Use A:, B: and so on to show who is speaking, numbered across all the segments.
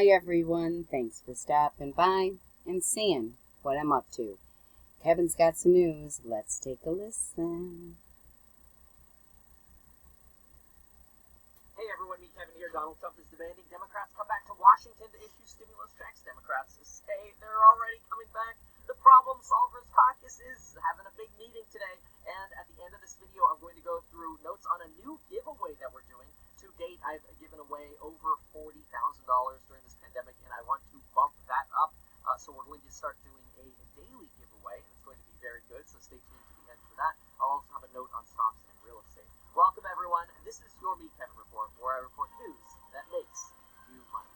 A: Hi everyone, thanks for stopping by and seeing what I'm up to. Kevin's got some news. Let's take a listen.
B: Hey everyone, me Kevin here. Donald Trump is demanding Democrats come back to Washington to issue stimulus checks. Democrats say they're already coming back. The Problem Solvers Caucus is having a big meeting today, and at the end of this video I'm going to go through notes on a new giveaway that we're doing. To date, I've given away over $40,000 during this pandemic, and I want to bump that up. So we're going to start doing a daily giveaway, and it's going to be very good, so stay tuned to the end for that. I'll also have a note on stocks and real estate. Welcome, everyone. This is your Me Kevin Report, where I report news that makes you money.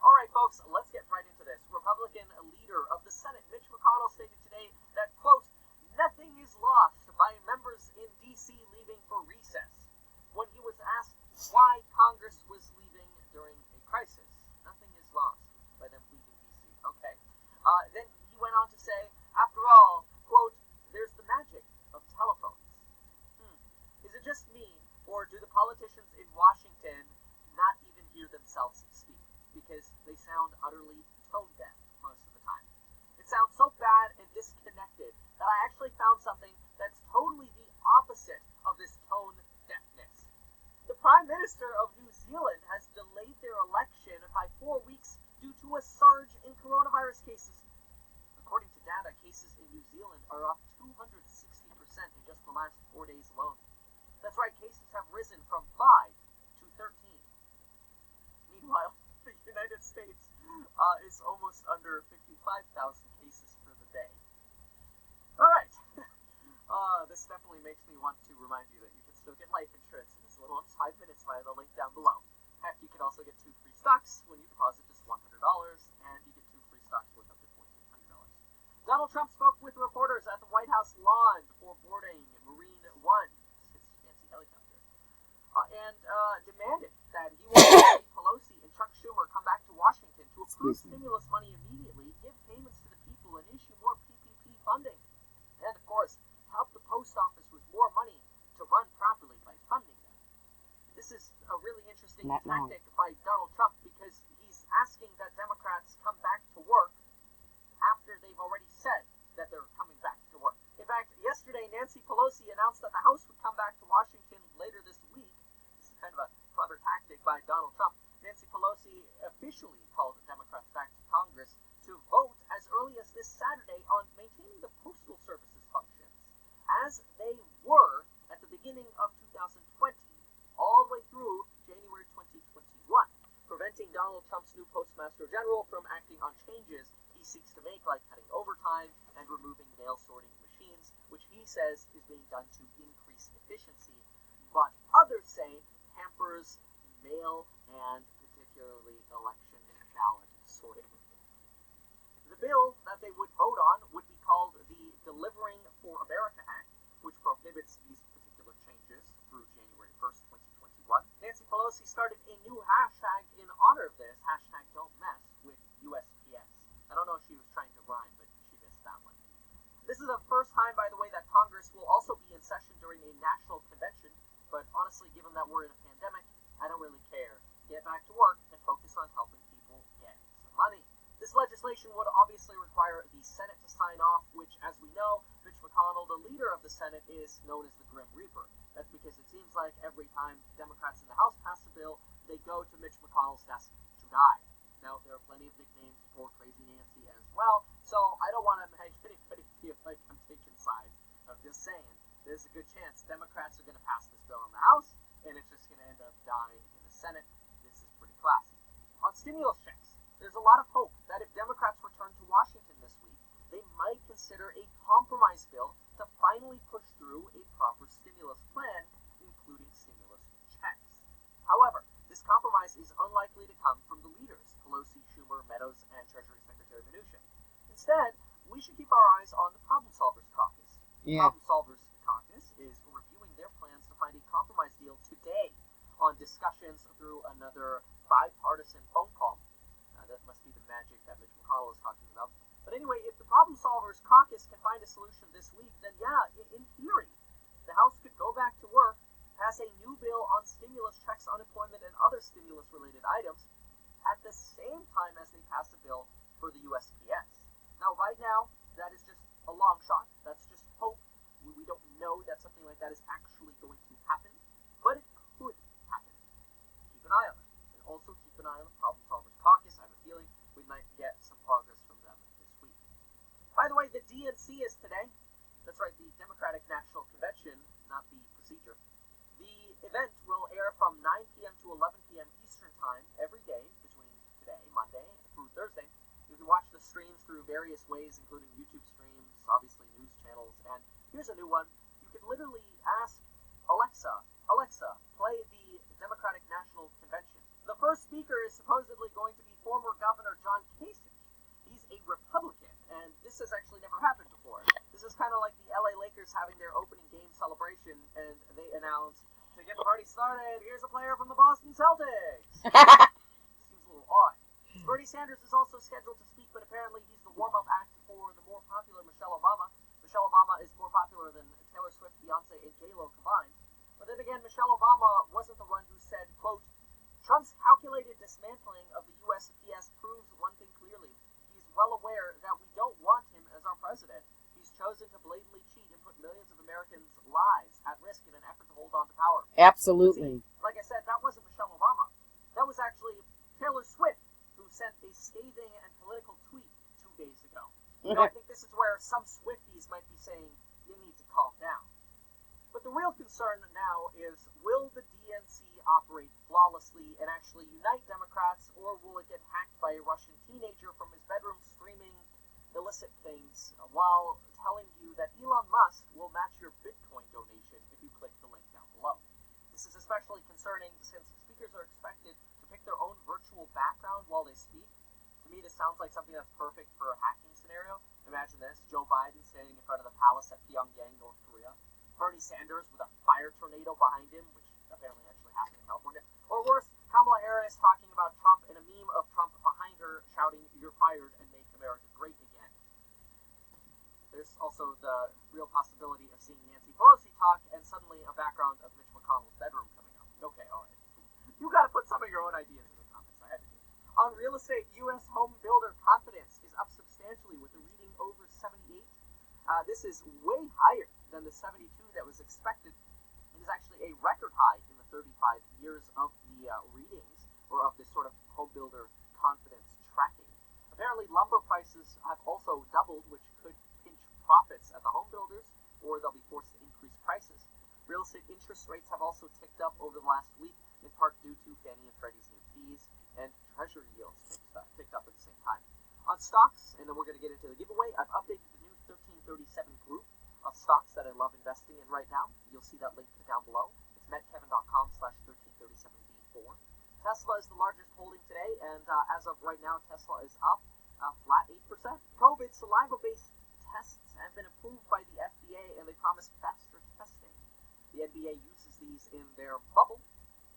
B: All right, folks, let's get right into this. Republican leader of the Senate, Mitch McConnell, stated today that, quote, nothing is lost by members in D.C. leaving for recess. When he was asked why Congress was leaving during a crisis, nothing is lost by them leaving D.C. Okay. Then he went on to say, after all, quote, there's the magic of telephones. Is it just me, or do the politicians in Washington not even hear themselves speak? Because they sound utterly tone deaf most of the time. It sounds so bad and disconnected that I actually found something that's totally the opposite of this tone deafness. The Prime Minister of New Zealand has delayed their election by 4 weeks due to a surge in coronavirus cases. According to data, cases in New Zealand are up 260% in just the last 4 days alone. That's right, cases have risen from 5 to 13. Meanwhile, the United States is almost under 55,000 cases for the day. All right. This definitely makes me want to remind you that you can still get life insurance in as little as 5 minutes via the link down below. Heck, you can also get 2 free stocks when you deposit just $100, and you get 2 free stocks worth up to $1,400. Donald Trump spoke with reporters at the White House lawn before boarding Marine One, his fancy helicopter, and demanded that he wants Nancy Pelosi and Chuck Schumer come back to Washington to approve stimulus money immediately, give payments to the people, and issue more PPP funding. And, of course, help the post office with more money to run properly by funding them. This is a really interesting tactic by Donald Trump because he's asking that Democrats come back to work after they've already said that they're coming back to work. In fact, yesterday, Nancy Pelosi announced that the House would come back to Washington later this week. This is kind of a clever tactic by Donald Trump. Nancy Pelosi officially called Democrats back to Congress to vote as early as this Saturday on maintaining the Postal Service's functions as they were at the beginning of 2020, all the way through January 2021, preventing Donald Trump's new Postmaster General from acting on changes he seeks to make, like cutting overtime and removing mail sorting machines, which he says is being done to increase efficiency, but others say hampers mail and particularly election ballot sorting. The bill that they would vote on would be called the Delivering for America Act, which prohibits these particular changes through January 1st, 2021. Nancy Pelosi started a new hashtag in honor of this, hashtag don't mess with USPS. I don't know if she was trying to rhyme, but she missed that one. This is the first time, by the way, that Congress will also be in session during a national convention, but honestly, given that we're in a pandemic, I don't really care. Get back to work and focus on helping people get some money. This legislation would obviously require the Senate to sign off, which, as we know, Mitch McConnell, the leader of the Senate, is known as the Grim Reaper. That's because it seems like every time Democrats in the House pass a bill, they go to Mitch McConnell's desk to die. Now, there are plenty of nicknames for Crazy Nancy as well, so I don't want to make anybody feel like I'm taking sides. I'm just saying, there's a good chance Democrats are going to pass this bill in the House, and it's just going to end up dying in the Senate. This is pretty classy. On stimulus checks, there's a lot of hope that if Democrats return to Washington this week, they might consider a compromise bill to finally push through a proper stimulus plan, including stimulus checks. However, this compromise is unlikely to come from the leaders, Pelosi, Schumer, Meadows, and Treasury Secretary Mnuchin. Instead, we should keep our eyes on the Problem Solvers Caucus. The Problem Solvers Caucus is reviewing their plans to find a compromise deal today on discussions through another bipartisan phone call. That must be the magic that Mitch McConnell is talking about. But anyway, if the Problem Solvers Caucus can find a solution this week, then yeah, in theory, the House could go back to work, pass a new bill on stimulus checks, unemployment, and other stimulus-related items. At the same time, pass a bill for the USPS. Now, right now, that is just a long shot. That's just hope. We don't know that something like that is actually going to happen, but it could happen. Keep an eye on it. And also keep an eye on the Problem Solvers Caucus. I have a feeling we might get some progress from them this week. By the way, the DNC is today. That's right, the Democratic National Convention, not the procedure. The event will air from 9 p.m. to 11 p.m. Eastern Time every day between today, Monday, through Thursday. You can watch the streams through various ways, including YouTube streams, obviously news channels, and here's a new one. You can literally ask Alexa, play the Democratic National Convention. The first speaker is supposedly going to be former Governor John Kasich. He's a Republican, and this has actually never happened before. This is kind of like the LA Lakers having their opening game celebration, and they announced, to get the party started, here's a player from the Boston Celtics. Seems a little odd. Bernie Sanders is also scheduled to speak, but apparently he's the warm-up act for the more popular Michelle Obama. Michelle Obama is more popular than Taylor Swift, Beyonce, and J-Lo combined. But then again, Michelle Obama wasn't the one who said, quote, Trump's calculated dismantling of the USPS proves one thing clearly. He's well aware that we don't want him as our president. He's chosen to blatantly cheat and put millions of Americans' lives at risk in an effort to hold on to power.
A: Absolutely.
B: See, like I said, that wasn't Michelle Obama. That was actually Taylor Swift, who sent a scathing and political tweet 2 days ago. I think this is where some Swifties might be saying, you need to calm down. But the real concern now is, will the DNC operate flawlessly and actually unite Democrats, or will it get hacked by a Russian teenager from his bedroom screaming illicit things while telling you that Elon Musk will match your Bitcoin donation if you click the link down below? This is especially concerning since speakers are expected to pick their own virtual background while they speak. To me, this sounds like something that's perfect for a hacking scenario. Imagine this, Joe Biden standing in front of the palace at Pyongyang, North Korea. Bernie Sanders with a fire tornado behind him, which apparently actually happened in California. Or worse, Kamala Harris talking about Trump and a meme of Trump behind her shouting, "You're fired," and "Make America Great Again." There's also the real possibility of seeing Nancy Pelosi talk and suddenly a background of Mitch McConnell's bedroom coming up. Okay, alright. You gotta put some of your own ideas in the comments. I had to do it. On real estate, U.S. home builder confidence is up substantially with a reading over 78. This is way higher than the 72 that was expected. It is actually a record high in the 35 years of the readings, or of this sort of home builder confidence tracking. Apparently, lumber prices have also doubled, which could pinch profits at the home builders, or they'll be forced to increase prices. Real estate interest rates have also ticked up over the last week, in part due to Fannie and Freddie's new fees, and Treasury yields ticked up at the same time. On stocks, and then we're going to get into the giveaway, I've updated the new 1337 group of stocks that I love investing in right now. You'll see that link down below. It's metkevin.com/1337b4. Tesla is the largest holding today, and as of right now, Tesla is up flat 8%. COVID saliva-based tests have been approved by the FDA, and they promise faster testing. The NBA uses these in their bubble.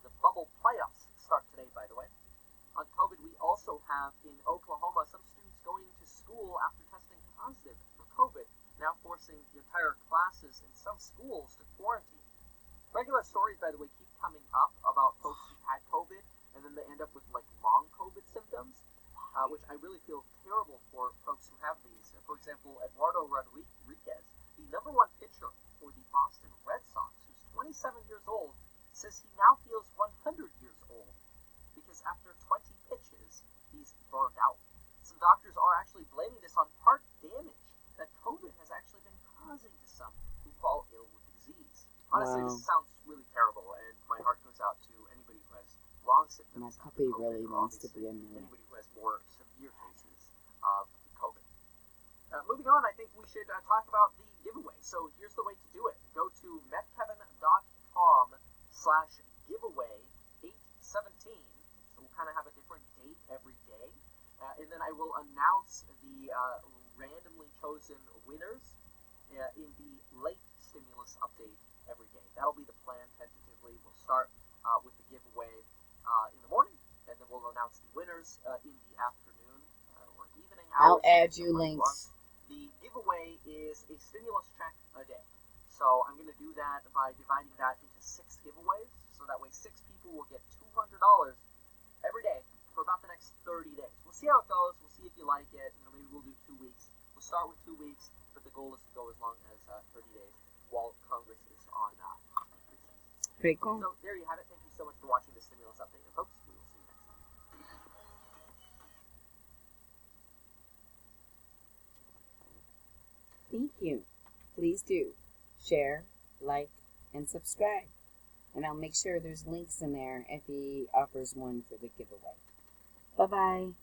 B: The bubble playoffs start today, by the way. On COVID, we also have in Oklahoma some students going to school after testing positive for COVID, now forcing the entire classes in some schools to quarantine. Regular stories, by the way, keep coming up about folks who had COVID, and then they end up with like long COVID symptoms, which I really feel terrible for folks who have these. For example, Eduardo Rodriguez, the number one pitcher for the Boston Red Sox, who's 27 years old, says he now feels 100 years old because after 20 pitches, he's burned out. Some doctors are actually blaming this on heart damage that COVID has actually been causing to some who fall ill with the disease. Honestly,
A: Wow.
B: This sounds really terrible, and my heart goes out to anybody who has long symptoms.
A: My puppy
B: after COVID,
A: really
B: or
A: wants to
B: obviously
A: be in there.
B: anybody who has more severe cases of COVID. Moving on, I think we should talk about the giveaway. So here's the way to do it. Go to metkevin.com/giveaway817. So we'll kind of have a different date every day. And then I will announce the randomly chosen winners in the late stimulus update every day. That'll be the plan tentatively. We'll start with the giveaway in the morning, and then we'll announce the winners in the afternoon or evening hours.
A: I'll add you links.
B: The giveaway is a stimulus check a day. So I'm going to do that by dividing that into 6 giveaways. So that way 6 people will get $200 every day for about the next 30 30 days. We'll see how it goes. We'll see if you like it. Maybe we'll do 2 weeks. We'll start with 2 weeks, but the goal is to go as long as 30 days while Congress is on recess.
A: Pretty cool.
B: So there you have it. Thank you so much for watching the stimulus update, and folks, we will see you next time.
A: Thank you. Please do share, like, and subscribe. And I'll make sure there's links in there if he offers one for the giveaway. Bye-bye.